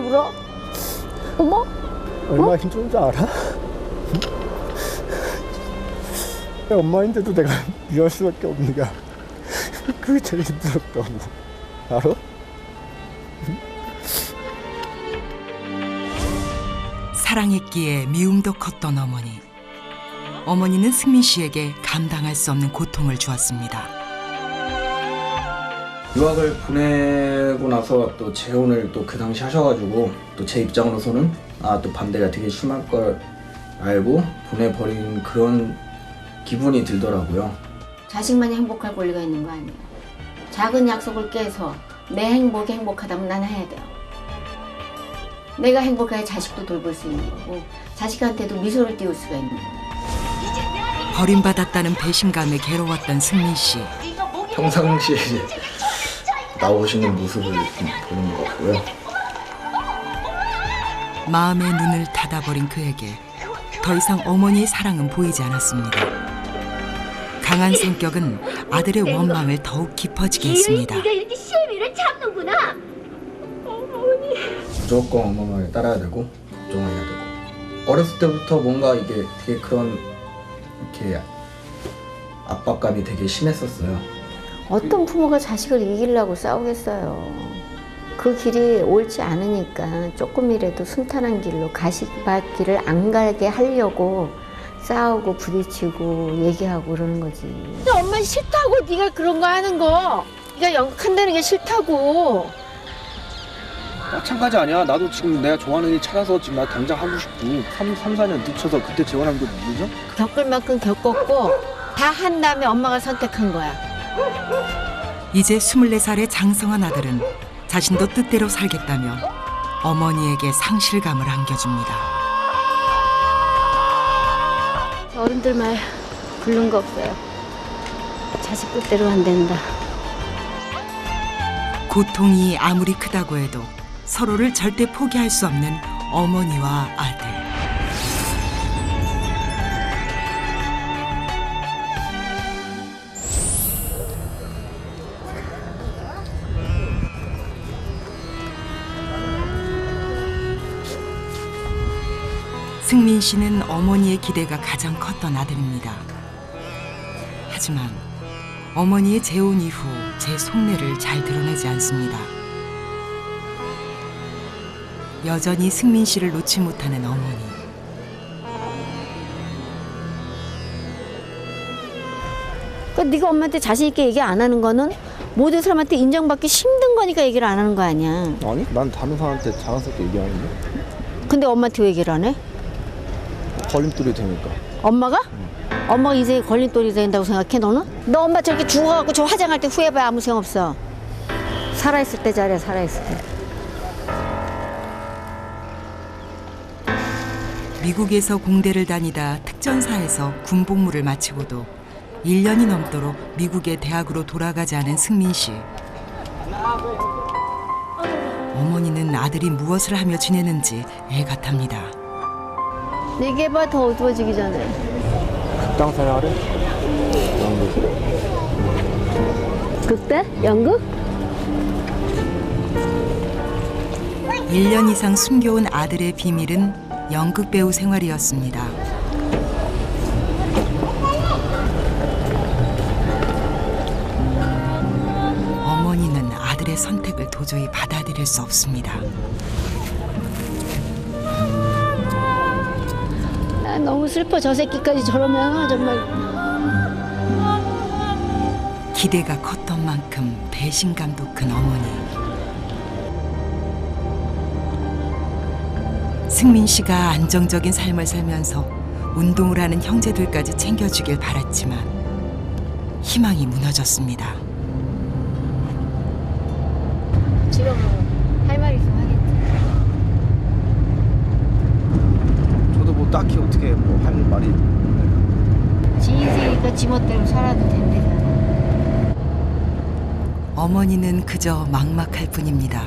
울어? 어머? 얼마나 힘든 줄 알아? 엄마인데도 내가 미워할 수밖에 없는 게 그게 제일 힘들었다고. 알아? 사랑했기에 미움도 컸던 어머니. 어머니는 승민 씨에게 감당할 수 없는 고통을 주었습니다. 유학을 보내고 나서 또 재혼을 또 그 당시 하셔가지고 또 제 입장으로서는 또 반대가 되게 심할 걸 알고 보내버린 그런 기분이 들더라고요. 자식만이 행복할 권리가 있는 거 아니에요. 작은 약속을 깨서 내 행복이 행복하다면 난 해야 돼요. 내가 행복해야 자식도 돌볼 수 있는 거고 자식한테도 미소를 띄울 수가 있는 거예요. 버림받았다는 배신감에 괴로웠던 승민 씨. 평상시에 이제 나오시는 모습을 좀 보는 것 같고요. 마음의 눈을 닫아버린 그에게 더 이상 어머니의 사랑은 보이지 않았습니다. 강한 성격은 아들의 원망을 더욱 깊어지게 했습니다. 네가 이렇게 시애미를 잡는구나. 무조건 엄마 말에 따라야 되고 걱정해야 되고 어렸을 때부터 뭔가 이게 되게 그런 이렇게 압박감이 되게 심했었어요. 어떤 부모가 자식을 이기려고 싸우겠어요. 그 길이 옳지 않으니까 조금이라도 순탄한 길로 가시밭길을 안 가게 하려고 싸우고 부딪히고 얘기하고 그러는 거지. 근데 엄마 싫다고 네가 그런 거 하는 거. 네가 연극한다는 게 싫다고. 마찬가지 아니야. 나도 지금 내가 좋아하는 일 찾아서 지금 나 당장 하고 싶고 4년 늦춰서 그때 재혼한 거 누구죠? 겪을 만큼 겪었고 다 한 다음에 엄마가 선택한 거야. 이제 24살의 장성한 아들은 자신도 뜻대로 살겠다며 어머니에게 상실감을 안겨줍니다. 어른들 말 굴른 거 없어요. 자식 뜻대로 안 된다. 고통이 아무리 크다고 해도 서로를 절대 포기할 수 없는 어머니와 아들. 승민 씨는 어머니의 기대가 가장 컸던 아들입니다. 하지만 어머니의 재혼 이후 제 속내를 잘 드러내지 않습니다. 여전히 승민 씨를 놓지 못하는 어머니. 그러니까 네가 엄마한테 자신 있게 얘기 안 하는 거는 모든 사람한테 인정받기 힘든 거니까 얘기를 안 하는 거 아니야. 아니, 난 다른 사람한테 자랑스럽게 얘기하는데. 근데 엄마한테 왜 얘기를 안 해? 걸림돌이 되니까. 엄마가? 엄마가 인생에 걸림돌이 된다고 생각해 너는? 너 엄마 저렇게 죽어갖고 저 화장할 때 후회봐야 아무 생각 없어. 살아있을 때 잘해, 살아있을 때. 미국에서 공대를 다니다 특전사에서 군복무를 마치고도 1년이 넘도록 미국의 대학으로 돌아가지 않은 승민 씨. 어머니는 아들이 무엇을 하며 지내는지 애가 탑니다. 얘기해봐, 더 어두워지기 전에. 극당 생활을? 극대? 연극? 1년 이상 숨겨온 아들의 비밀은 연극 배우 생활이었습니다. 어머니는 아들의 선택을 도저히 받아들일 수 없습니다. 아, 너무 슬퍼. 저 새끼까지 저러면 정말. 기대가 컸던 만큼 배신감도 큰 어머니. 승민 씨가 안정적인 삶을 살면서 운동을 하는 형제들까지 챙겨주길 바랐지만 희망이 무너졌습니다. 지금 할 말 있으면 하겠지. 저도 뭐 딱히 어떻게 뭐 할 말이. 지 인생이니까 지 멋대로 살아도 된대잖아. 어머니는 그저 막막할 뿐입니다.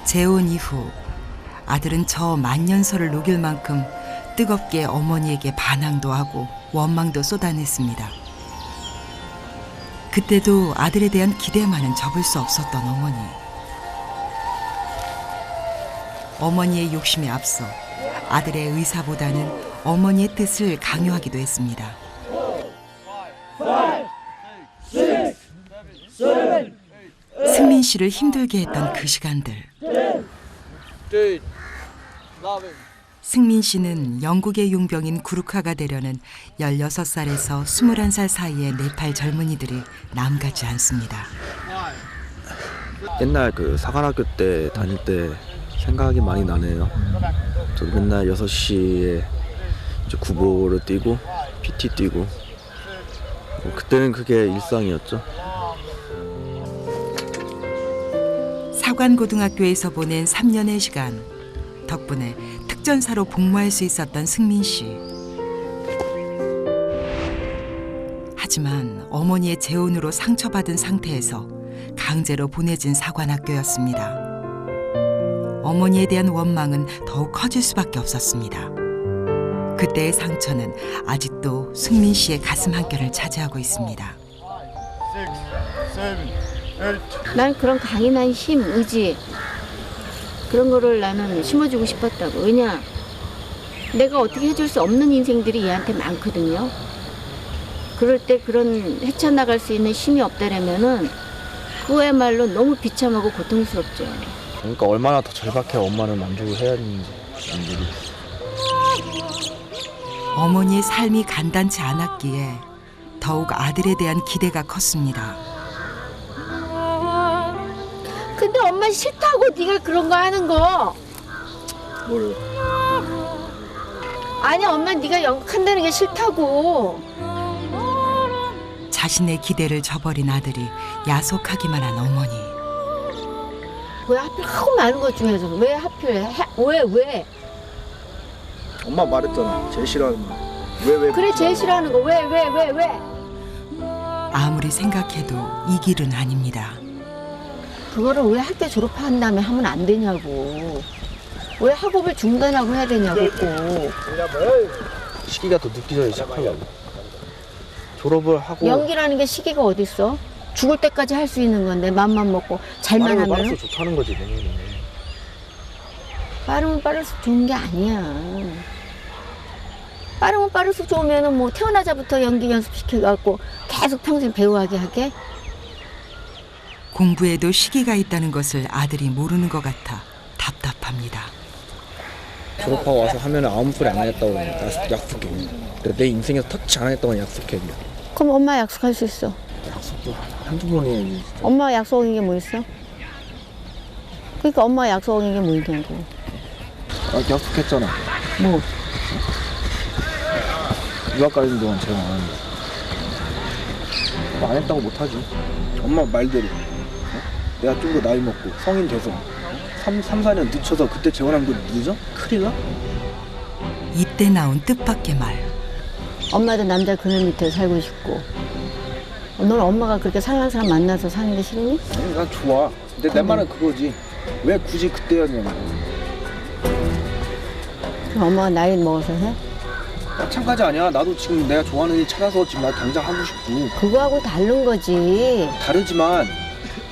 재혼 이후 아들은 저 만년설을 녹일 만큼 뜨겁게 어머니에게 반항도 하고 원망도 쏟아냈습니다. 그때도 아들에 대한 기대만은 접을 수 없었던 어머니. 어머니의 욕심에 앞서 아들의 의사보다는 어머니의 뜻을 강요하기도 했습니다. 승민 씨를 힘들게 했던 그 시간들. 승민 씨는 영국의 용병인 구루카가 되려는 16살에서 21살 사이의 네팔 젊은이들이 남같지 않습니다. 옛날 그 사관학교 때 다닐 때 생각이 많이 나네요. 저 맨날 6시에 이제 구보를 뛰고 PT 뛰고 그때는 그게 일상이었죠. 사관고등학교에서 보낸 3년의 시간 덕분에 특전사로 복무할 수 있었던 승민 씨. 하지만 어머니의 재혼으로 상처받은 상태에서 강제로 보내진 사관학교였습니다. 어머니에 대한 원망은 더욱 커질 수밖에 없었습니다. 그때의 상처는 아직도 승민 씨의 가슴 한켠을 차지하고 있습니다. 난 그런 강인한 힘, 의지 그런 거를 나는 심어주고 싶었다고. 왜냐, 내가 어떻게 해줄 수 없는 인생들이 얘한테 많거든요. 그럴 때 그런 헤쳐나갈 수 있는 힘이 없다라면은 그거야말로 너무 비참하고 고통스럽죠. 그러니까 얼마나 더 절박해 엄마는 만족을 해야 하는지 모르겠어. 어머니의 삶이 간단치 않았기에 더욱 아들에 대한 기대가 컸습니다. 근데 엄마 싫다고 네가 그런 거 하는 거. 뭘? 아니 엄마 네가 연극한다는 게 싫다고. 자신의 기대를 저버린 아들이 야속하기만 한 어머니. 왜 하필 하고 많은 것 중에서 왜 하필 왜? 엄마 말했잖아. 제일 싫어하는 말. 왜? 그래 제일 싫어하는 거 왜? 아무리 생각해도 이 길은 아닙니다. 그거를 왜 학교 졸업한 다음에 하면 안 되냐고. 왜 학업을 중단하고 해야 되냐고 꼭. 시기가 더 늦기 전에 시작하려고. 졸업을 하고 연기라는 게 시기가 어딨어? 죽을 때까지 할 수 있는 건데 맘만 먹고 잘만 빠르면 하면 빠를수록 좋다는 거지. 내년에. 빠르면 빠를수록 좋은 게 아니야. 빠르면 빠를수록 좋으면은 뭐 태어나자부터 연기 연습시켜갖고 계속 평생 배우하게 하게? 공부에도 시기가 있다는 것을 아들이 모르는 것 같아 답답합니다. 졸업하고 와서 하면 아무 소리 안 하겠다고 약속해. 내 인생에서 터치 안 하겠다고 약속해. 그럼 엄마 약속할 수 있어. 약속도 한두 번 해야지. 엄마 약속 어긴 게 뭐 있어? 그러니까 엄마 약속 어긴 게 뭐 있냐고. 약속했잖아. 뭐? 유학 가는 동안 제가 안 하는데. 안 했다고 못하지. 엄마 말대로. 내가 좀 더 나이 먹고 성인 돼서 3, 4년 늦춰서 그때 재혼하면 그 늦어? 큰일 나? 이때 나온 뜻밖의 말. 엄마도 남자 그늘 밑에 살고 싶고. 넌 엄마가 그렇게 사랑하는 사람 만나서 사는 게 싫니? 아니, 난 좋아. 근데 내 말은 그거지. 왜 굳이 그때였냐고. 그럼 엄마가 나이 먹어서 해? 마찬가지 아니야. 나도 지금 내가 좋아하는 일 찾아서 지금 나 당장 하고 싶고. 그거하고 다른 거지. 다르지만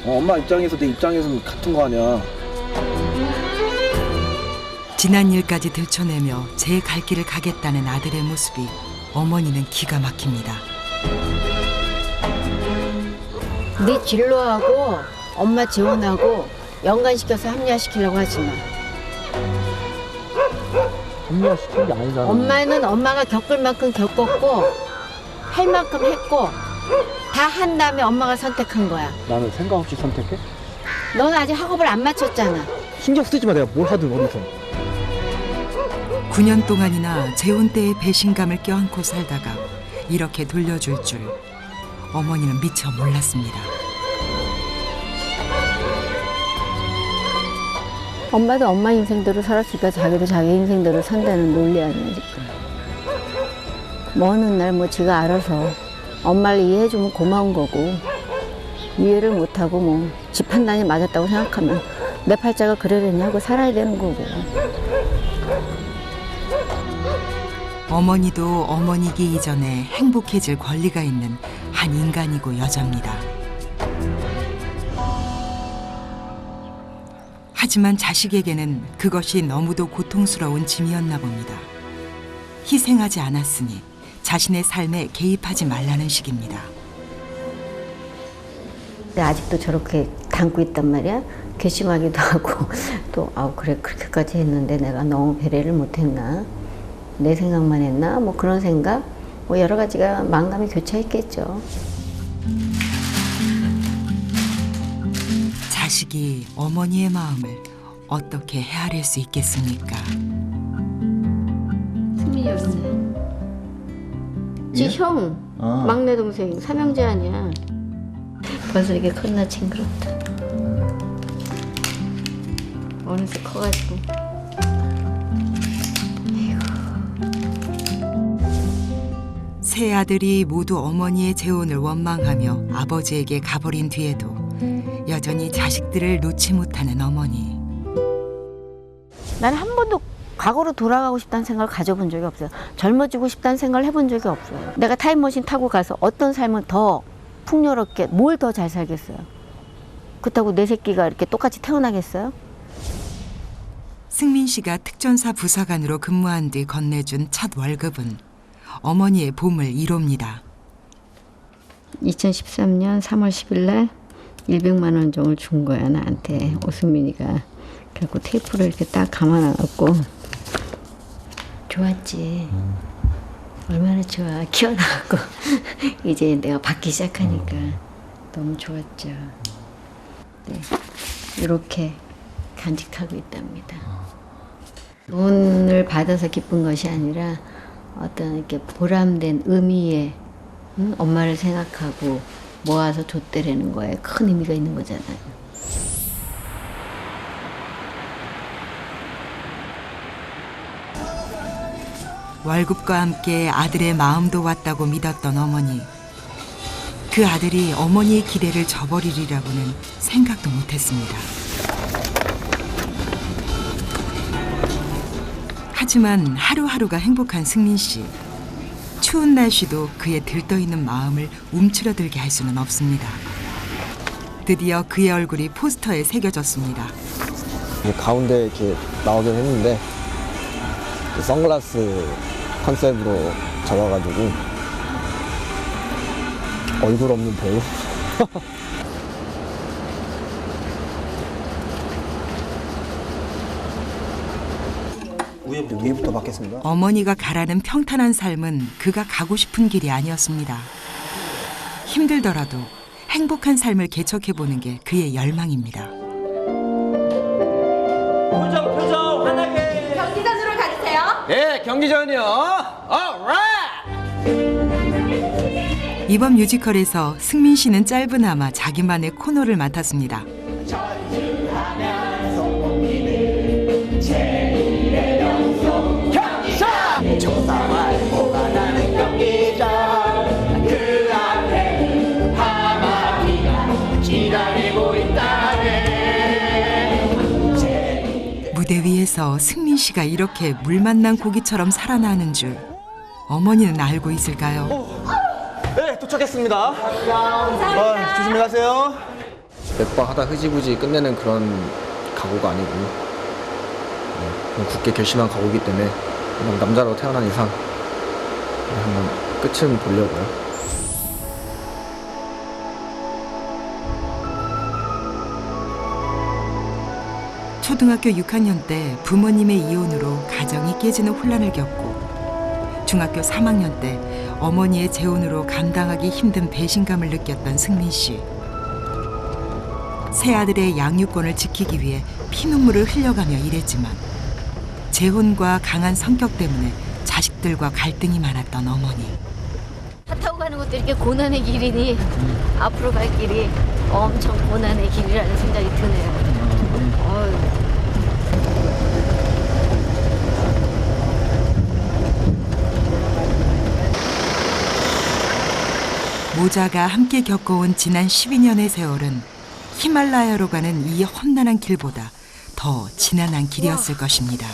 엄마 입장에서 내 입장에서는 같은 거 아니야. 지난 일까지 들춰내며 제 갈 길을 가겠다는 아들의 모습이 어머니는 기가 막힙니다. 네 진로하고 엄마 지원하고 연관시켜서 합리화시키려고 하지 마. 합리화시키는 게 아니잖아. 엄마는 엄마가 겪을 만큼 겪었고 할 만큼 했고 다 한 다음에 엄마가 선택한 거야. 나는 생각 없이 선택해? 넌 아직 학업을 안 마쳤잖아. 신경 쓰지 마. 내가 뭘 하든 어디서. 9년 동안이나 재혼 때의 배신감을 껴안고 살다가 이렇게 돌려줄 줄 어머니는 미처 몰랐습니다. 엄마도 엄마 인생대로 살았으니까 자기도 자기 인생대로 산다는 논리 아니야 지금. 뭐 어느 날 뭐 지가 알아서 엄마를 이해해주면 고마운 거고 이해를 못하고 뭐 지 판단이 맞았다고 생각하면 내 팔자가 그러려냐고 살아야 되는 거고. 어머니도 어머니기 이전에 행복해질 권리가 있는 한 인간이고 여자입니다. 하지만 자식에게는 그것이 너무도 고통스러운 짐이었나 봅니다. 희생하지 않았으니 자신의 삶에 개입하지 말라는 식입니다. 아직도 저렇게 담고 있단 말이야. 괘씸하기도 하고 또 그래 그렇게까지 했는데 내가 너무 배려를 못했나, 내 생각만 했나, 뭐 그런 생각, 뭐 여러 가지가 만감이 교차했겠죠. 자식이 어머니의 마음을 어떻게 헤아릴 수 있겠습니까? 승민이 없어요. 지 형, 막내 동생 삼형제 아니야. 벌써 이게 컸나 징그럽다. 어느새 커가지고. 세 아들이 모두 어머니의 재혼을 원망하며 아버지에게 가버린 뒤에도 여전히 자식들을 놓지 못하는 어머니. 나는 한 번도 과거로 돌아가고 싶다는 생각을 가져본 적이 없어요. 젊어지고 싶다는 생각을 해본 적이 없어요. 내가 타임머신 타고 가서 어떤 삶을 더 풍요롭게, 뭘 더 잘 살겠어요. 그렇다고 내 새끼가 이렇게 똑같이 태어나겠어요? 승민 씨가 특전사 부사관으로 근무한 뒤 건네준 첫 월급은 어머니의 봄을 이룹니다. 2013년 3월 10일 날 100만 원 정도를 준 거야, 나한테. 오승민이가. 그래갖고 테이프를 이렇게 딱 감아놔갖고. 좋았지. 얼마나 좋아. 키워나갖고 이제 내가 받기 시작하니까 너무 좋았죠. 네, 이렇게 간직하고 있답니다. 돈을 받아서 기쁜 것이 아니라 어떤 이렇게 보람된 의미의, 엄마를 생각하고 모아서 줬대라는 거에 큰 의미가 있는 거잖아요. 월급과 함께 아들의 마음도 왔다고 믿었던 어머니. 그 아들이 어머니의 기대를 저버리리라고는 생각도 못했습니다. 하지만 하루하루가 행복한 승민 씨. 추운 날씨도 그의 들떠있는 마음을 움츠러들게 할 수는 없습니다. 드디어 그의 얼굴이 포스터에 새겨졌습니다. 가운데 이렇게 나오긴 했는데 선글라스 컨셉으로 잡아가지고 얼굴 없는 배우. 위부터 받겠습니다. 어머니가 가라는 평탄한 삶은 그가 가고 싶은 길이 아니었습니다. 힘들더라도 행복한 삶을 개척해보는 게 그의 열망입니다. 표정 환하게. 경기장으로 가주세요. 예, 경기전이요. 이번 뮤지컬에서 승민 씨는 짧으나마 자기만의 코너를 맡았습니다. 무대 위에서 승민 씨가 이렇게 물 만난 고기처럼 살아나는 줄 어머니는 알고 있을까요? 네, 도착했습니다. 조심히 가세요. 몇 번 하다 흐지부지 끝내는 그런 각오가 아니고 그냥 굳게 결심한 각오이기 때문에 그냥 남자로 태어난 이상 한번 끝은 보려고요. 초등학교 6학년 때 부모님의 이혼으로 가정이 깨지는 혼란을 겪고 중학교 3학년 때 어머니의 재혼으로 감당하기 힘든 배신감을 느꼈던 승민 씨. 새 아들의 양육권을 지키기 위해 피눈물을 흘려가며 일했지만 재혼과 강한 성격 때문에 자식들과 갈등이 많았던 어머니. 차 타고 가는 것도 이렇게 고난의 길이니 앞으로 갈 길이 엄청 고난의 길이라는 생각이 드네요. 모자가 함께 겪어온 지난 12년의 세월은 히말라야로 가는 이 험난한 길보다 더 지난한 길이었을 것입니다.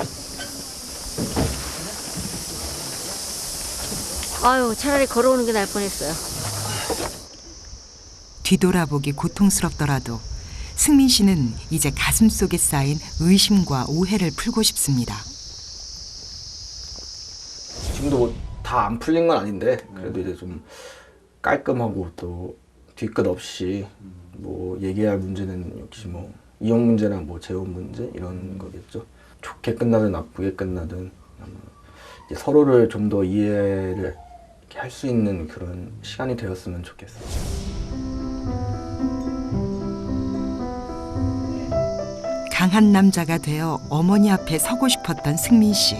아유, 차라리 걸어오는 게 나을 뻔했어요. 뒤돌아보기 고통스럽더라도 승민 씨는 이제 가슴속에 쌓인 의심과 오해를 풀고 싶습니다. 지금도 뭐 다 안 풀린 건 아닌데 그래도 이제 좀 깔끔하고 또 뒤끝 없이 뭐 얘기할 문제는 역시 뭐 이혼 문제랑 뭐 재혼 문제 이런 거겠죠. 좋게 끝나든 나쁘게 끝나든 이제 서로를 좀 더 이해를 할 수 있는 그런 시간이 되었으면 좋겠어요. 강한 남자가 되어 어머니 앞에 서고 싶었던 승민 씨.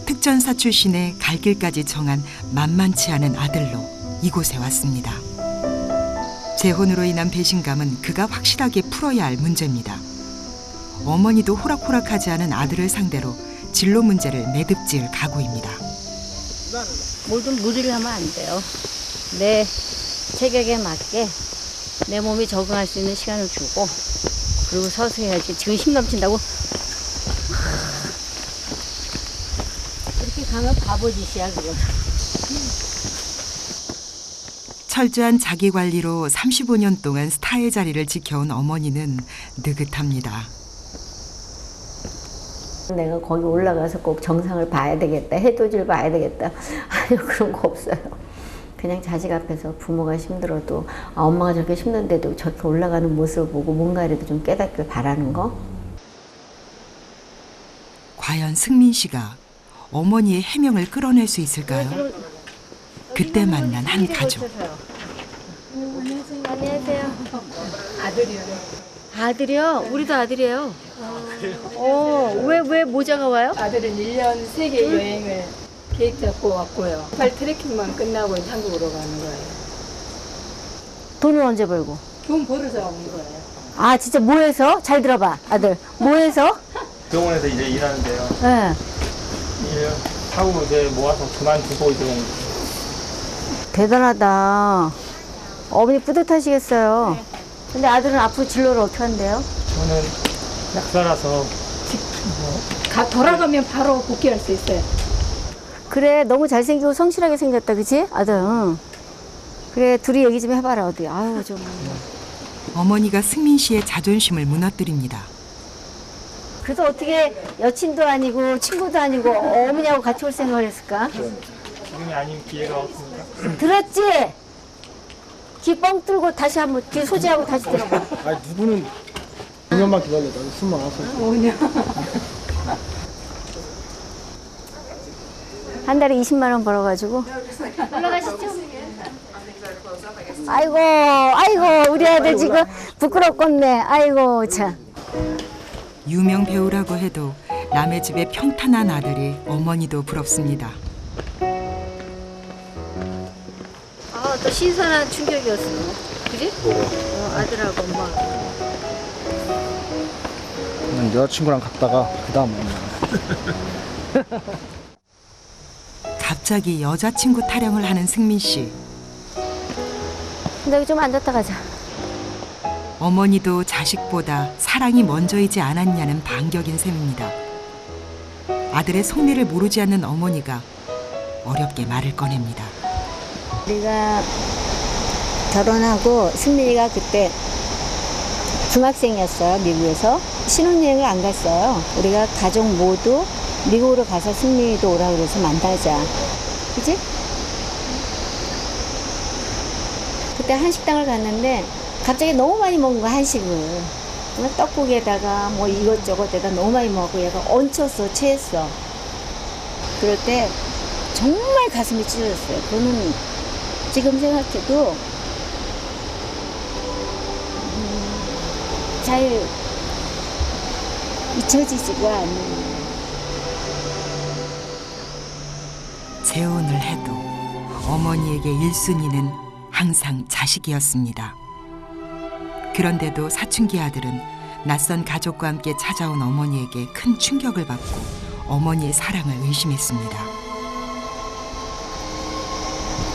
특전사 출신의 갈 길까지 정한 만만치 않은 아들로 이곳에 왔습니다. 재혼으로 인한 배신감은 그가 확실하게 풀어야 할 문제입니다. 어머니도 호락호락하지 않은 아들을 상대로 진로 문제를 매듭지을 각오입니다. 모든 무리를 하면 안 돼요. 내 체격에 맞게 내 몸이 적응할 수 있는 시간을 주고 그리고 서서 해야지. 지금 힘 넘친다고 이렇게 가면 바보짓이야 그거. 철저한 자기관리로 35년 동안 스타의 자리를 지켜온 어머니는 느긋합니다. 내가 거기 올라가서 꼭 정상을 봐야 되겠다, 해돋이를 봐야 되겠다. 아니요, 그런 거 없어요. 그냥 자식 앞에서 부모가 힘들어도 엄마가 저렇게 힘든데도 저렇게 올라가는 모습을 보고 뭔가라도 좀 깨닫길 바라는 거. 과연 승민 씨가 어머니의 해명을 끌어낼 수 있을까요? 그때 만난 한 가족. 안녕하세요. 아들이요? 우리도 아들이에요. 왜 모자가 와요? 아들은 1년 세계 여행을 계획 잡고 왔고요. 빨리 트레킹만 끝나고 이제 한국으로 가는 거예요. 돈은 언제 벌고? 돈 벌어서 온 거예요. 아, 진짜 뭐 해서? 잘 들어봐, 아들. 뭐 해서? 병원에서 이제 일하는데요. 네. 일 하고 이제 모아서 그만두고 이제 온 거예요. 대단하다. 어머니 뿌듯하시겠어요. 근데 아들은 앞으로 진로를 어떻게 한대요? 저는 약사라서 돌아가면 바로 복귀할 수 있어요. 그래, 너무 잘생기고 성실하게 생겼다, 그치? 아들, 응. 그래, 둘이 얘기 좀 해봐라, 어디. 아유, 좀. 어머니가 승민 씨의 자존심을 무너뜨립니다. 그래서 어떻게 여친도 아니고 친구도 아니고 어머니하고 같이 올 생각을 했을까? 지금이 아닌 기회가 없으니까. 들었지? 귀 뻥 뚫고 다시 한번 귀 소지하고 다시 들어봐. 아니 누구는 5년만 기다려. 나는 29살. 5년. 한 달에 20만 원 벌어가지고. 올라가시죠. 아이고, 우리 아들 지금 부끄럽겠네. 아이고, 참. 유명 배우라고 해도 남의 집에 평탄한 아들이 어머니도 부럽습니다. 아, 또 신선한 충격이었어. 그지? 아들하고 엄마. 그냥 여자친구랑 갔다가 그 다음 만나. 갑자기 여자친구 타령을 하는 승민 씨. 근데 여기 좀 앉았다 가자. 어머니도 자식보다 사랑이 먼저이지 않았냐는 반격인 셈입니다. 아들의 속내를 모르지 않는 어머니가 어렵게 말을 꺼냅니다. 우리가 결혼하고 승민이가 그때 중학생이었어요. 미국에서. 신혼여행을 안 갔어요. 우리가 가족 모두 미국으로 가서 승민이도 오라 그래서 만나자. 그지? 그때 한식당을 갔는데 갑자기 너무 많이 먹은 거야, 한식을. 떡국에다가 뭐 이것저것에다 너무 많이 먹고 얘가 얹혔어, 체했어. 그럴 때 정말 가슴이 찢어졌어요. 그거는 지금 생각해도 잘 잊혀지지가 않는. 재혼을 해도 어머니에게 1순위는 항상 자식이었습니다. 그런데도 사춘기 아들은 낯선 가족과 함께 찾아온 어머니에게 큰 충격을 받고 어머니의 사랑을 의심했습니다.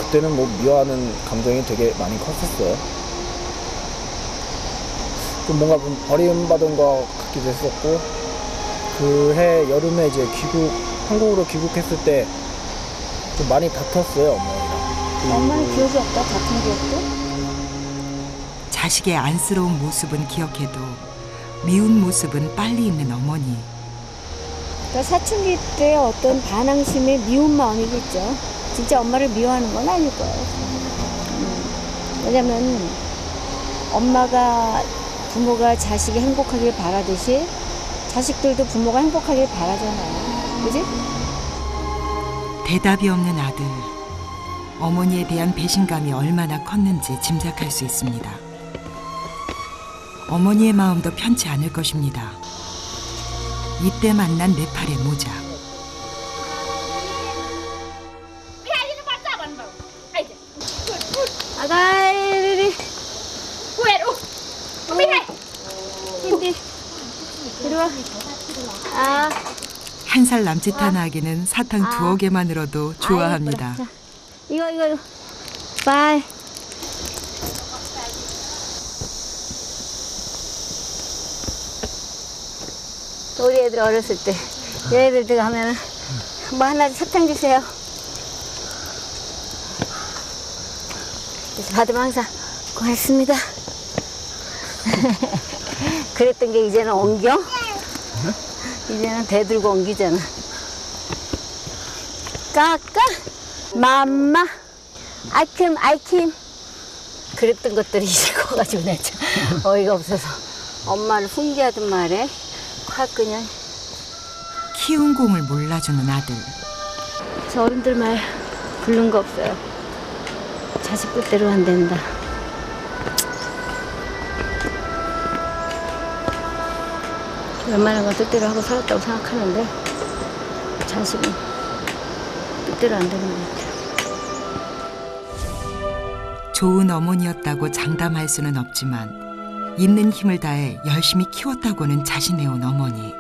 그때는 뭐 미워하는 감정이 되게 많이 컸었어요. 좀 뭔가 좀 버림받은 것 같기도 했었고, 그해 여름에 이제 한국으로 귀국했을 때 좀 많이 다퉜어요, 어머니랑. 엄마는 기억이 없다, 같은 기억도? 자식의 안쓰러운 모습은 기억해도 미운 모습은 빨리 잊는 어머니. 그러니까 사춘기 때 어떤 반항심의 미운 마음이겠죠. 진짜 엄마를 미워하는 건 아닐 거예요. 왜냐면 엄마가 부모가 자식이 행복하길 바라듯이 자식들도 부모가 행복하길 바라잖아요. 그지? 대답이 없는 아들. 어머니에 대한 배신감이 얼마나 컸는지 짐작할 수 있습니다. 어머니의 마음도 편치 않을 것입니다. 이때 만난 네 팔의 모자. 아가이, 힘디, 이리 와. 아, 한 살 남짓한 아기는 사탕 두어 개만으로도 좋아합니다. 자, 이거, 바이. 우리 애들 어렸을 때 얘네들 가면은 뭐 하나 사탕 주세요. 그래서 받으면 항상 고맙습니다. 그랬던 게 이제는 옮겨? 이제는 대들고 옮기잖아. 까까 맘마 아이킴 그랬던 것들이 이제 커가지고 내가 참 어이가 없어서 엄마를 훈계하던 말에 확 그냥 키운 공을 몰라주는 아들. 저 어른들 말 부른 거 없어요. 자식 뜻대로 안 된다. 웬만한 건 뜻대로 하고 살았다고 생각하는데 자식은 뜻대로 안 되는 것 같아요. 좋은 어머니였다고 장담할 수는 없지만 있는 힘을 다해 열심히 키웠다고는 자신해온 어머니.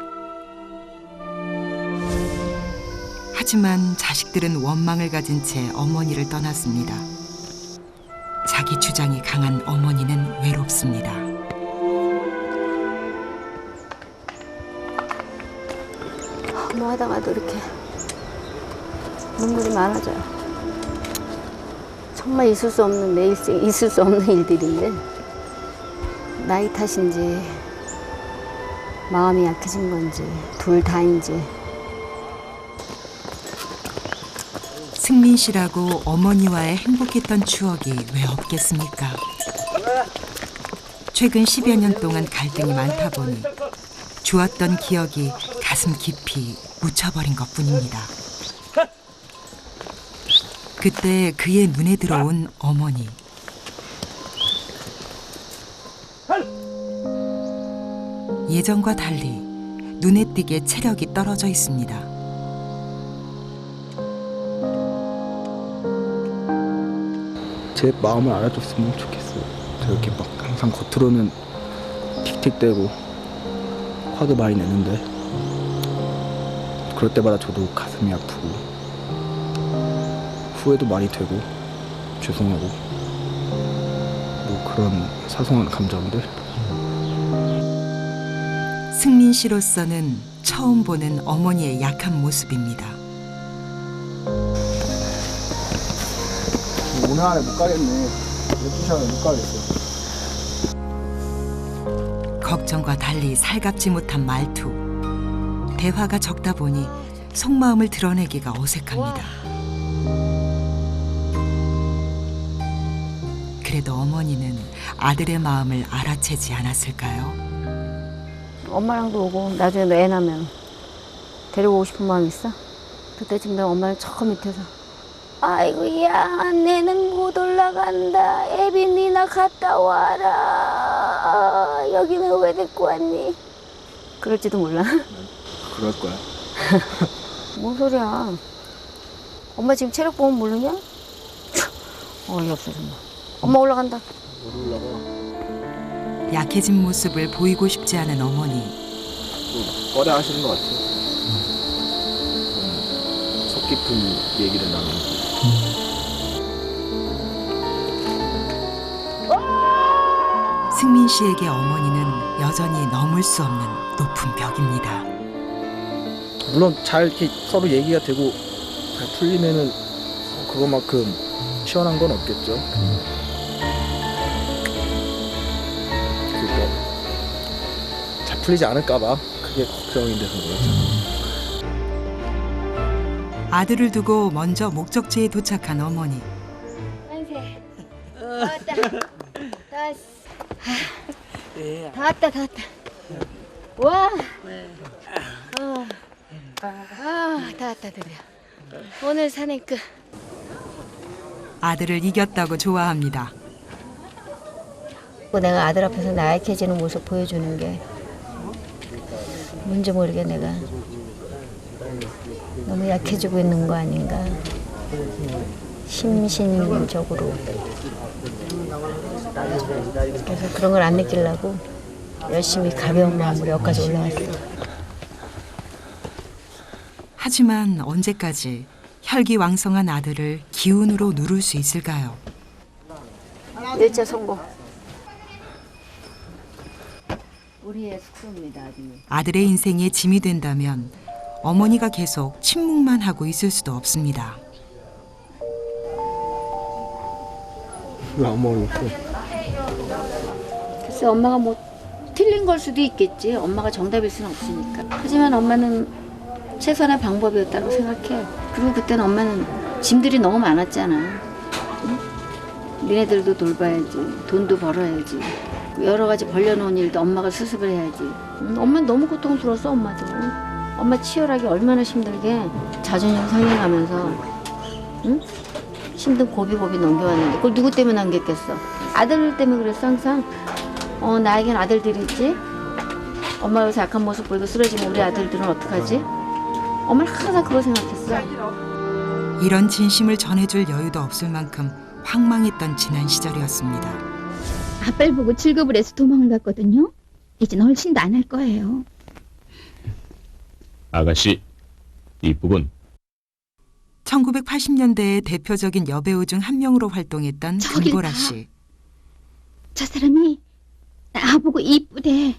하지만 자식들은 원망을 가진 채 어머니를 떠났습니다. 자기 주장이 강한 어머니는 외롭습니다. 뭐 하다가도 이렇게 눈물이 많아져요. 정말 있을 수 없는 내 일생 있을 수 없는 일들인데 나이 탓인지 마음이 약해진 건지 둘 다인지. 승민 씨라고 어머니와의 행복했던 추억이 왜 없겠습니까? 최근 10여 년 동안 갈등이 많다 보니 좋았던 기억이 가슴 깊이 묻혀버린 것뿐입니다. 그때 그의 눈에 들어온 어머니. 예전과 달리 눈에 띄게 체력이 떨어져 있습니다. 제 마음을 알아줬으면 좋겠어요. 저렇게 막 항상 겉으로는 틱틱대고 화도 많이 내는데 그럴 때마다 저도 가슴이 아프고 후회도 많이 되고 죄송하고 뭐 그런 사소한 감정들. 승민 씨로서는 처음 보는 어머니의 약한 모습입니다. 오늘 안에 못 가겠네. 12시 안에 못 가겠어. 걱정과 달리 살갑지 못한 말투. 대화가 적다 보니 속마음을 드러내기가 어색합니다. 그래도 어머니는 아들의 마음을 알아채지 않았을까요? 엄마랑도 오고 나중에 너 애 낳으면 데리고 오고 싶은 마음 있어? 그때쯤 되면 엄마는 저 밑에서 아이고야 내는 못 올라간다. 애비 니나 갔다 와라. 여기는 왜 데리고 왔니? 그럴지도 몰라. 그럴 거야. 뭔 소리야. 엄마 지금 체력 보면 모르냐? 어이없어 정말. 엄마 올라간다. 못 올라가. 약해진 모습을 보이고 싶지 않은 어머니. 또 꺼려 하시는 것 같아요. 속 깊은 얘기를 나누고. 승민 씨에게 어머니는 여전히 넘을 수 없는 높은 벽입니다. 물론 잘 이렇게 서로 얘기가 되고 잘 풀리면은 그거만큼 시원한 건 없겠죠. 풀리지 않을까봐 그게 걱정이 돼서 그렇죠. 아들을 두고 먼저 목적지에 도착한 어머니. 만세. 다 왔다. 다 왔다. 와. 다 왔다 드디어. 오늘 산행 끝. 아들을 이겼다고 좋아합니다. 내가 아들 앞에서 나약해지는 모습 보여주는 게 뭔지 모르게 내가 너무 약해지고 있는 거 아닌가. 심신적으로. 그래서 그런 걸 안 느끼려고 열심히 가벼운 마음으로 여기까지 올라왔어요. 하지만 언제까지 혈기왕성한 아들을 기운으로 누를 수 있을까요? 1차 성공. 우리의 숙소입니다. 아들의 인생에 짐이 된다면 어머니가 계속 침묵만 하고 있을 수도 없습니다. 왜 아무 말 없어? 글쎄 엄마가 뭐 틀린 걸 수도 있겠지. 엄마가 정답일 수는 없으니까. 하지만 엄마는 최선의 방법이었다고 생각해. 그리고 그때는 엄마는 짐들이 너무 많았잖아. 응? 니네들도 돌봐야지. 돈도 벌어야지. 여러 가지 벌려놓은 일도 엄마가 수습을 해야지. 응? 엄마는 너무 고통스러웠어. 엄마도. 엄마 치열하게 얼마나 힘들게 자존심 상해가면서 응? 힘든 고비고비 넘겨왔는데 그걸 누구 때문에 남겼겠어. 아들 때문에 그랬어 항상. 나에겐 아들들이 있지. 엄마가 여기서 약한 모습 보이고 쓰러지면 우리 아들들은 어떡하지? 엄마는 항상 그거 생각했어. 이런 진심을 전해줄 여유도 없을 만큼 황망했던 지난 시절이었습니다. 아빠를 보고 즐겁을 해서 도망을 갔거든요. 이젠 훨씬도 안 할 거예요. 아가씨, 이쁘군. 1980년대의 대표적인 여배우 중 한 명으로 활동했던 저길 김보라 봐. 씨. 저 사람이 나보고 이쁘대.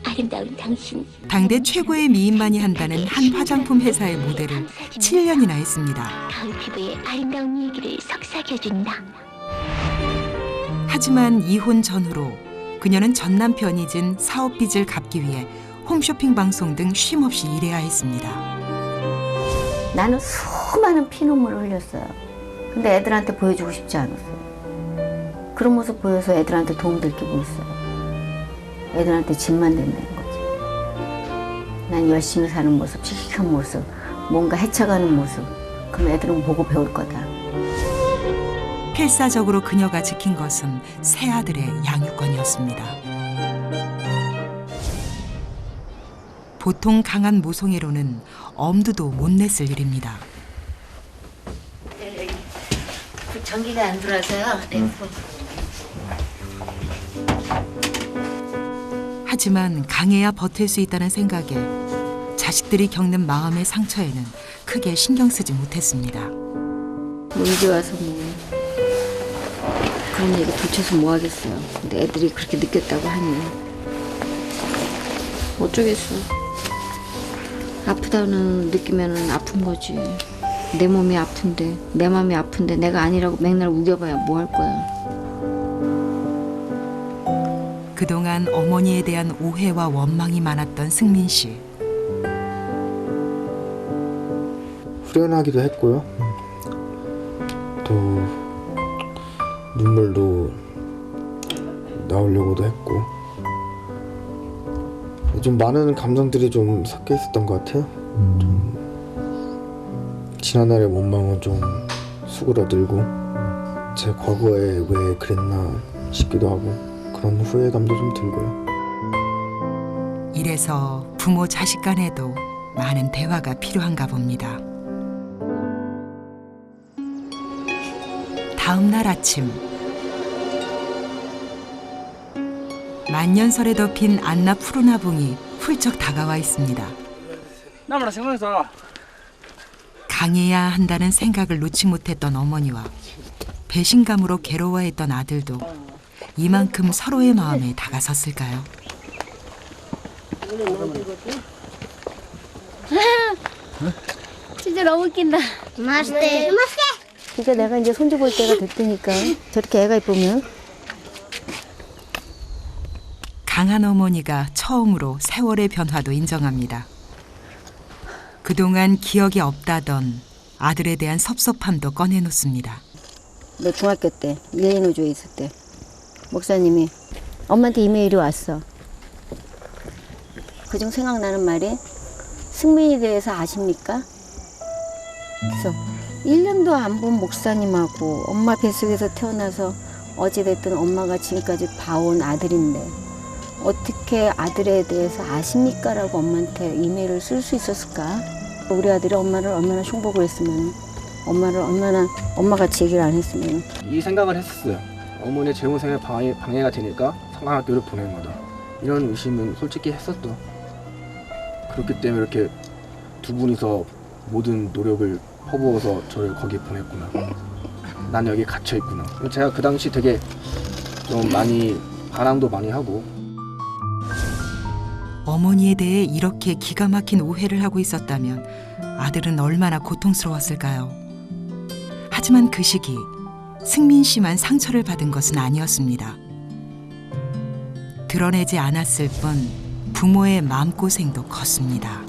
아름다운 당신. 당대 최고의 미인만이 한다는 한 화장품 회사의 모델을 7년이나 했습니다. 가을 피부의 아름다운 얘기를 속삭여준다. 하지만 이혼 전후로 그녀는 전 남편이 진 사업 빚을 갚기 위해 홈쇼핑 방송 등 쉼없이 일해야 했습니다. 나는 수많은 피눈물을 흘렸어요. 근데 애들한테 보여주고 싶지 않았어요. 그런 모습 보여서 애들한테 도움될 게 뭐 있어요. 애들한테 짐만 된다는 거지. 난 열심히 사는 모습, 씩씩한 모습, 뭔가 헤쳐가는 모습. 그럼 애들은 보고 배울 거다. 필사적으로 그녀가 지킨 것은 세 아들의 양육권이었습니다. 보통 강한 모성애로는 엄두도 못 냈을 일입니다. 전기가 안 들어와서요. 하지만 강해야 버틸 수 있다는 생각에 자식들이 겪는 마음의 상처에는 크게 신경 쓰지 못했습니다. 이제 와서 뭐 그런 얘기 붙여서 뭐 하겠어요. 근데 애들이 그렇게 느꼈다고 하니 어쩌겠어. 아프다는 느끼면은 아픈 거지. 내 몸이 아픈데 내 마음이 아픈데 내가 아니라고 맨날 우겨봐야 뭐 할 거야. 그동안 어머니에 대한 오해와 원망이 많았던 승민 씨. 후련하기도 했고요. 또 눈물도 나오려고도 했고 좀 많은 감정들이 좀 섞여 있었던 것 같아요. 좀 지난날의 원망은 좀 수그러들고 제 과거에 왜 그랬나 싶기도 하고 그런 후회감도 좀 들고요. 이래서 부모 자식 간에도 많은 대화가 필요한가 봅니다. 다음 날 아침 만년설에 덮인 안나 푸른 화분이 훌쩍 다가와 있습니다. 나무라 생각해서 강해야 한다는 생각을 놓지 못했던 어머니와 배신감으로 괴로워했던 아들도 이만큼 서로의 마음에 다가섰을까요? 진짜 너무 웃긴다. 맛있대. 그러니까 내가 이제 손주 볼 때가 됐다니까. 저렇게 애가 이쁘면. 강한 어머니가 처음으로 세월의 변화도 인정합니다. 그동안 기억이 없다던 아들에 대한 섭섭함도 꺼내놓습니다. 너 중학교 때 일인호조에 있을 때 목사님이 엄마한테 이메일이 왔어. 그중 생각나는 말이 승민이에 대해서 아십니까? 그래서 1년도 안 본 목사님하고 엄마 뱃속에서 태어나서 어찌됐든 엄마가 지금까지 봐온 아들인데 어떻게 아들에 대해서 아십니까? 라고 엄마한테 이메일을 쓸 수 있었을까? 우리 아들이 엄마를 얼마나 흉보고 했으면 엄마를 얼마나 엄마같이 얘기를 안 했으면. 이 생각을 했었어요. 어머니의 재혼생활 방해가 되니까 상관학교를 보낸 거다. 이런 의심은 솔직히 했었죠. 그렇기 때문에 이렇게 두 분이서 모든 노력을 퍼부어서 저를 거기 보냈구나. 난 여기 갇혀 있구나. 제가 그 당시 되게 좀 많이 반항도 많이 하고. 어머니에 대해 이렇게 기가 막힌 오해를 하고 있었다면 아들은 얼마나 고통스러웠을까요? 하지만 그 시기 승민 씨만 상처를 받은 것은 아니었습니다. 드러내지 않았을 뿐 부모의 마음고생도 컸습니다.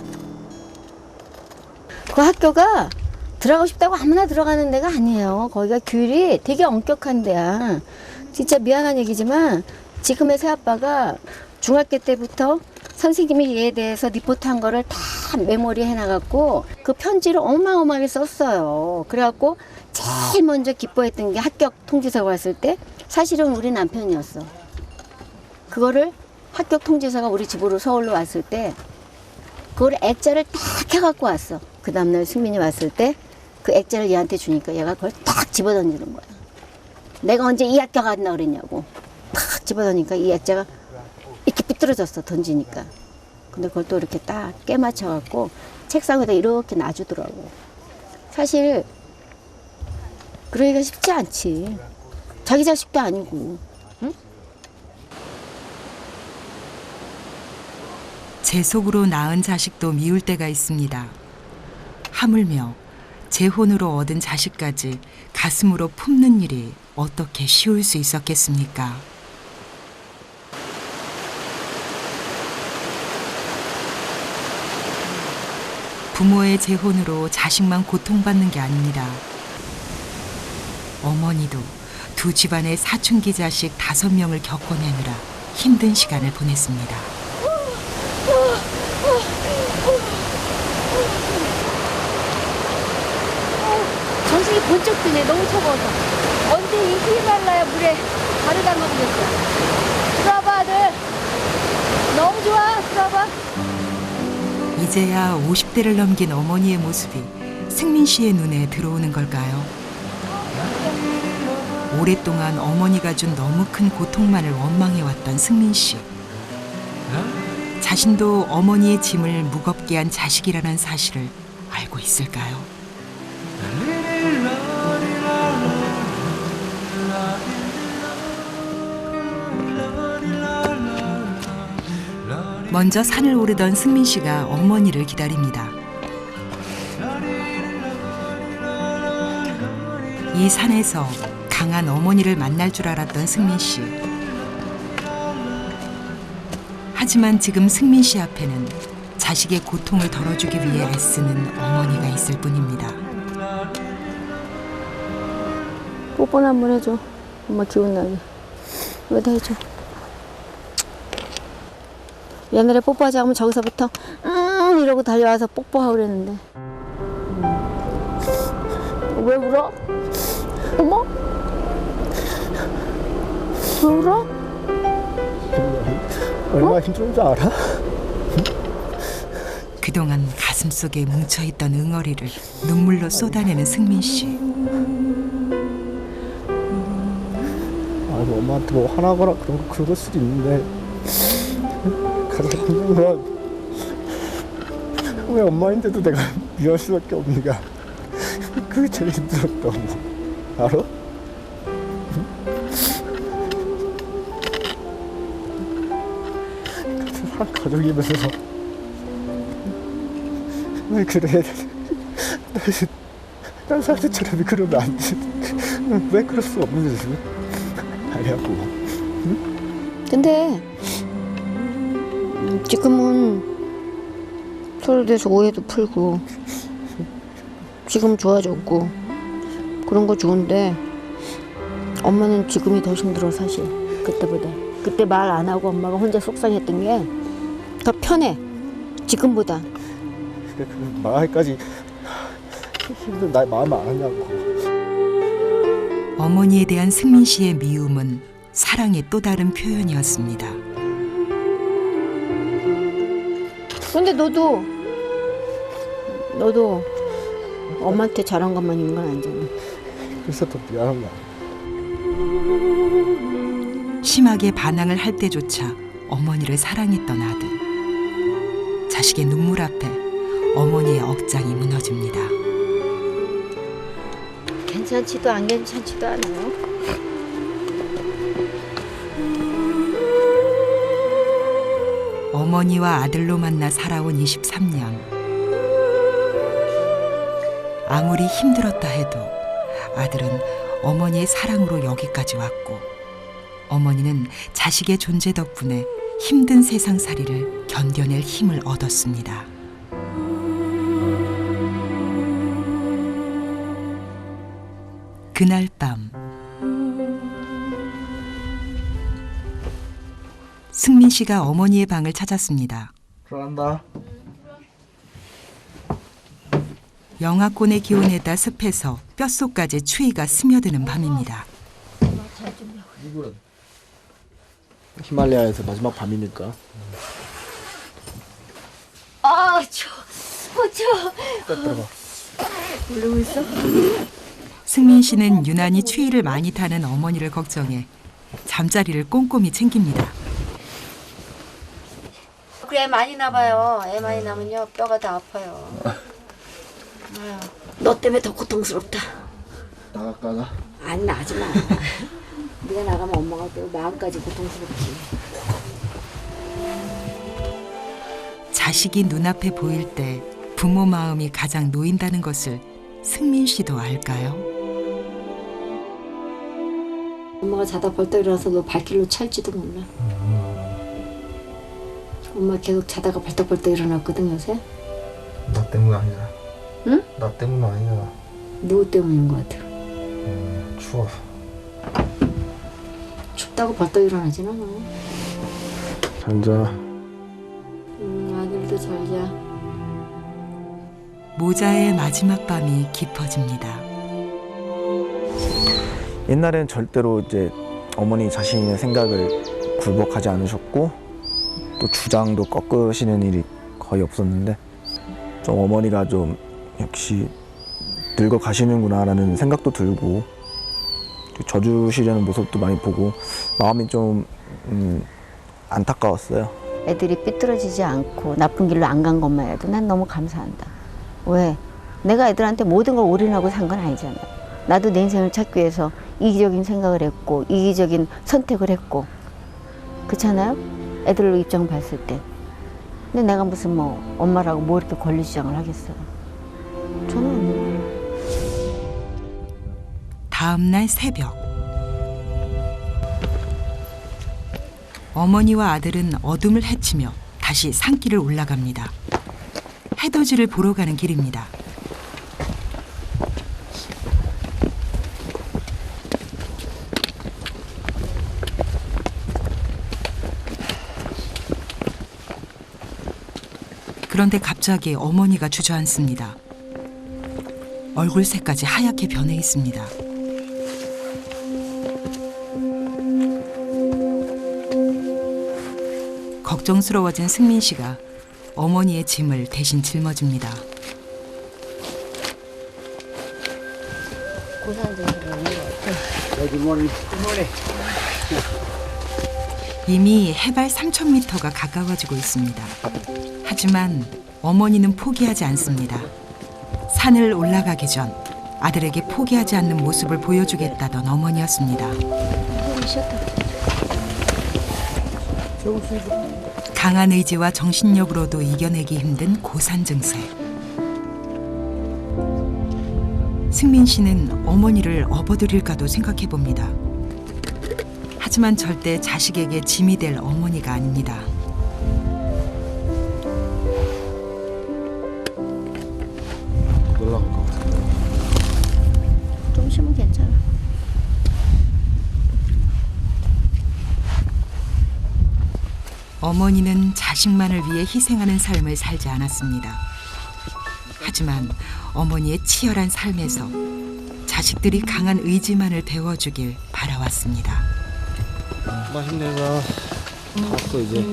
그 학교가 들어가고 싶다고 아무나 들어가는 데가 아니에요. 거기가 규율이 되게 엄격한 데야. 진짜 미안한 얘기지만 지금의 새아빠가 중학교 때부터 선생님이 얘에 대해서 리포트한 거를 다 메모리 해놔갖고 그 편지를 어마어마하게 썼어요. 그래갖고 제일 먼저 기뻐했던 게 합격 통지서가 왔을 때 사실은 우리 남편이었어. 그거를 합격 통지서가 우리 집으로 서울로 왔을 때 그걸 액자를 딱 해갖고 왔어. 그 다음날 승민이 왔을 때 그 액자를 얘한테 주니까 얘가 그걸 딱 집어던지는 거야. 내가 언제 이 학교 간다 그랬냐고. 탁 집어던지니까 이 액자가 이렇게 삐뚤어졌어. 던지니까. 근데 그걸 또 이렇게 딱 깨맞춰갖고 책상에다 이렇게 놔주더라고. 사실 그러기가 쉽지 않지. 자기 자식도 아니고. 응? 제 속으로 낳은 자식도 미울 때가 있습니다. 하물며 재혼으로 얻은 자식까지 가슴으로 품는 일이 어떻게 쉬울 수 있었겠습니까? 부모의 재혼으로 자식만 고통받는 게 아닙니다. 어머니도 두 집안의 사춘기 자식 5명을 겪어내느라 힘든 시간을 보냈습니다. 정신이 번쩍 드네. 너무 차가워서. 언제 이 휘발라야 물에 발을 담아보겠어. 들어와봐 아들. 너무 좋아. 들어와봐. 이제야 50대를 넘긴 어머니의 모습이 승민 씨의 눈에 들어오는 걸까요? 오랫동안 어머니가 준 너무 큰 고통만을 원망해왔던 승민 씨. 자신도 어머니의 짐을 무겁게 한 자식이라는 사실을 알고 있을까요? 먼저 산을 오르던 승민 씨가 어머니를 기다립니다. 이 산에서 강한 어머니를 만날 줄 알았던 승민 씨. 하지만 지금 승민 씨 앞에는 자식의 고통을 덜어주기 위해 애쓰는 어머니가 있을 뿐입니다. 뽀뽀나 한번 해줘. 엄마 기분 나게. 여기다 해줘. 옛날에 뽀뽀하자 하면 저기서부터 이러고 달려와서 뽀뽀하고 그랬는데. 왜 울어? 어머? 왜 울어? 얼마나 힘들은지 알아? 그동안 가슴속에 뭉쳐있던 응어리를 눈물로 쏟아내는 승민 씨. 아니 엄마한테 뭐 화나거나 그럴 수도 있는데 가장 힘든 건 왜 엄마인데도 내가 미워할 수밖에 없는가. 그게 제일 힘들었다고. 알아? 한 가족이면서 왜 그래? 난 사람들처럼 그러면 안 돼. 왜 그럴 수 없는지 아니라고. 근데 지금은 서로 돼서 오해도 풀고 지금 좋아졌고 그런 거 좋은데 엄마는 지금이 더 힘들어 사실 그때보다. 그때 말 안 하고 엄마가 혼자 속상했던 게 더 편해 지금보다. 말까지 힘들 나 마음 안 하냐고. 어머니에 대한 승민 씨의 미움은 사랑의 또 다른 표현이었습니다. 근데 너도 엄마한테 잘한 것만 있는 건 아니잖아. 그래서 더 미안한 거야. 심하게 반항을 할 때조차 어머니를 사랑했던 아들. 자식의 눈물 앞에 어머니의 억장이 무너집니다. 괜찮지도 안 괜찮지도 않아요. 어머니와 아들로 만나 살아온 23년. 아무리 힘들었다 해도 아들은 어머니의 사랑으로 여기까지 왔고 어머니는 자식의 존재 덕분에 힘든 세상살이를 견뎌낼 힘을 얻었습니다. 그날 밤 승민 씨가 어머니의 방을 찾았습니다. 들어간다. 영하권의 기온에다 습해서 뼛속까지 추위가 스며드는 밤입니다. 이불은 히말라야에서 마지막 밤이니까. 아 추워. 들어가. 모르고 있어? 승민 씨는 유난히 추위를 많이 타는 어머니를 걱정해 잠자리를 꼼꼼히 챙깁니다. 그래 많이 나봐요. 애 많이 나면요 뼈가 다 아파요. 아유, 너 때문에 더 고통스럽다. 나갈까? 안 나가지 마. 네가 나가면 엄마가 또 마음까지 고통스럽지. 자식이 눈앞에 보일 때 부모 마음이 가장 놓인다는 것을 승민 씨도 알까요? 엄마가 자다 벌떡 일어나서 너 발길로 찰지도 몰라. 엄마 계속 자다가 벌떡벌떡 일어났거든 요새. 나 때문 아니잖아. 응? 나 때문 아니잖아. 누구 때문인 것 같아? 추워서. 춥다고 벌떡 일어나진 않아. 잔자. 아들도 잘 자. 모자의 마지막 밤이 깊어집니다. 옛날엔 절대로 이제 어머니 자신의 생각을 굴복하지 않으셨고 또 주장도 꺾으시는 일이 거의 없었는데 좀 어머니가 좀 역시 늙어 가시는구나라는 생각도 들고 져주시려는 모습도 많이 보고 마음이 좀 안타까웠어요. 애들이 삐뚤어지지 않고 나쁜 길로 안 간 것만 해도 난 너무 감사한다. 왜? 내가 애들한테 모든 걸 올인하고 산 건 아니잖아. 나도 내 인생을 찾기 위해서 이기적인 생각을 했고 이기적인 선택을 했고 그렇잖아요? 애들 입장 봤을 때. 근데 내가 무슨 뭐 엄마라고 뭐 이렇게 권리 주장을 하겠어요. 저는 다음 날 새벽 어머니와 아들은 어둠을 헤치며 다시 산길을 올라갑니다. 해돋이를 보러 가는 길입니다. 그런데 갑자기 어머니가 주저앉습니다. 얼굴색까지 하얗게 변해 있습니다. 걱정스러워진 승민 씨가 어머니의 짐을 대신 짊어집니다. 고산증서가 있는 것 같아. 굿모닝. 이미 해발 3,000m가 가까워지고 있습니다. 하지만 어머니는 포기하지 않습니다. 산을 올라가기 전 아들에게 포기하지 않는 모습을 보여주겠다던 어머니였습니다. 강한 의지와 정신력으로도 이겨내기 힘든 고산 증세. 승민 씨는 어머니를 업어드릴까도 생각해 봅니다. 하지만 절대 자식에게 짐이 될 어머니가 아닙니다. 어머니는 자식만을 위해 희생하는 삶을 살지 않았습니다. 하지만 어머니의 치열한 삶에서 자식들이 강한 의지만을 배워주길 바라왔습니다. 엄마 힘내자. 다 왔어 이제.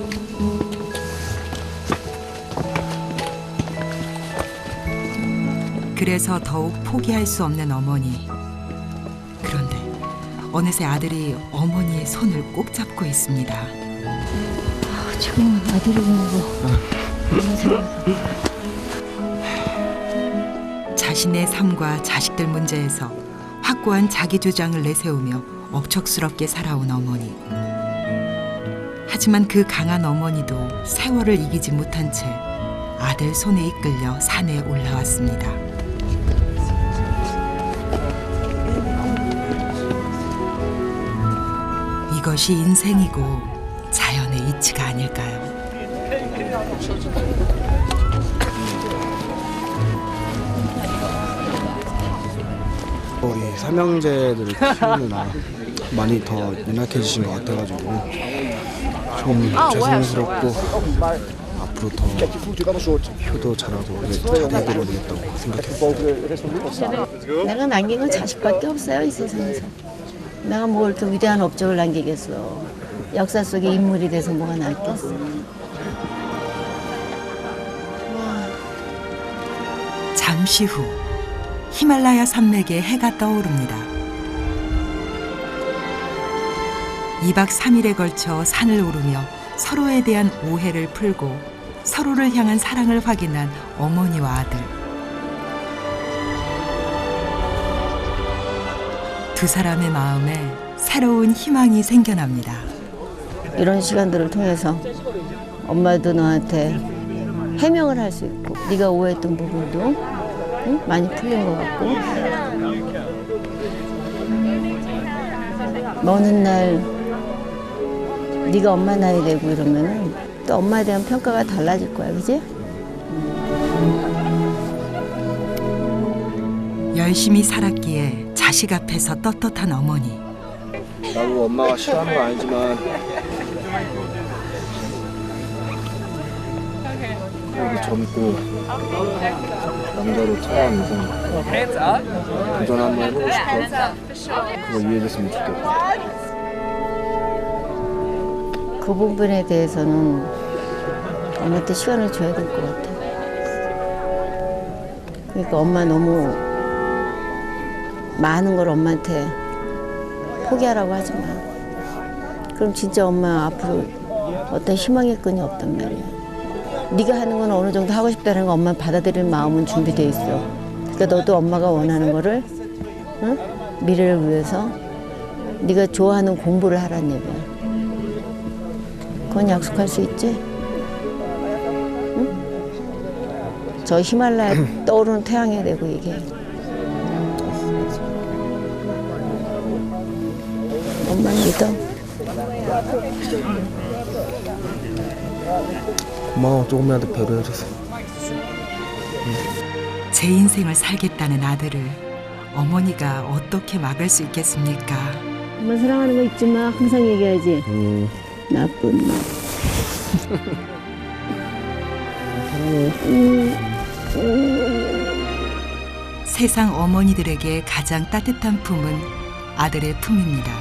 그래서 더욱 포기할 수 없는 어머니. 그런데 어느새 아들이 어머니의 손을 꼭 잡고 있습니다. 지금은 아들이 보고 자신의 삶과 자식들 문제에서 확고한 자기 주장을 내세우며 억척스럽게 살아온 어머니. 하지만 그 강한 어머니도 세월을 이기지 못한 채 아들 손에 이끌려 산에 올라왔습니다. 이것이 인생이고 자연의 이치가 아닐까요? 우리 삼형제들을 키우느라 많이 더 연약해지신 것 같아가지고 좀 죄송스럽고 앞으로 더 효도 잘하고 잘해드려야 되겠다고 생각했어요. 내가 남긴 건 자식밖에 없어요, 이 세상에서. 내가 뭘 이렇게 위대한 업적을 남기겠어. 역사 속의 인물이 돼서 뭐가 낫겠어. 잠시 후 히말라야 산맥에 해가 떠오릅니다. 2박 3일에 걸쳐 산을 오르며 서로에 대한 오해를 풀고 서로를 향한 사랑을 확인한 어머니와 아들. 두 사람의 마음에 새로운 희망이 생겨납니다. 이런 시간들을 통해서 엄마도 너한테 해명을 할 수 있고 네가 오해했던 부분도 응? 많이 풀린 것 같고 먼 날 네가 엄마 나이 되고 이러면은 또 엄마에 대한 평가가 달라질 거야, 그지? 열심히 살았기에 자식 앞에서 떳떳한 어머니. 나도 엄마가 싫어하는 건 아니지만 그래도 젊고 남자로 태어난 이상 도전 한번 해보고 싶어. 그거 이해됐으면 좋겠다. 그 부분에 대해서는 엄마한테 시간을 줘야 될 것 같아. 그러니까 엄마 너무 많은 걸 엄마한테 포기하라고 하지 마. 그럼 진짜 엄마 앞으로 어떤 희망의 끈이 없단 말이야. 네가 하는 건 어느 정도 하고 싶다는 거 엄마 받아들일 마음은 준비돼 있어. 그러니까 너도 엄마가 원하는 거를 응? 미래를 위해서 네가 좋아하는 공부를 하라는 얘기야. 그건 약속할 수 있지? 응? 저 히말라야 떠오르는 태양에 대고 얘기해. 엄마 믿어. 고마워. 조금이라도 배려해줘서. 제 인생을 살겠다는 아들을 어머니가 어떻게 막을 수 있겠습니까? 엄마 사랑하는 거 잊지 마. 항상 얘기하지. 나쁜 놈. 세상 어머니들에게 가장 따뜻한 품은 아들의 품입니다.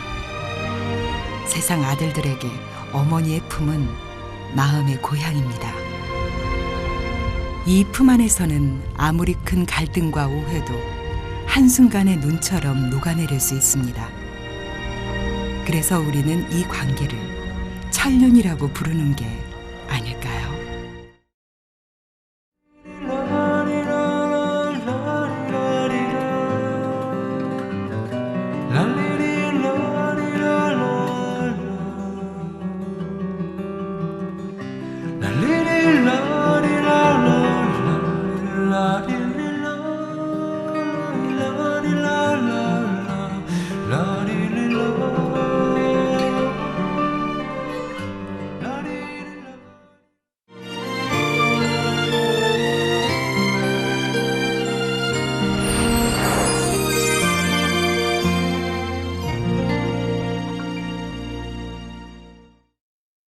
세상 아들들에게 어머니의 품은 마음의 고향입니다. 이 품 안에서는 아무리 큰 갈등과 오해도 한순간의 눈처럼 녹아내릴 수 있습니다. 그래서 우리는 이 관계를 천륜이라고 부르는 게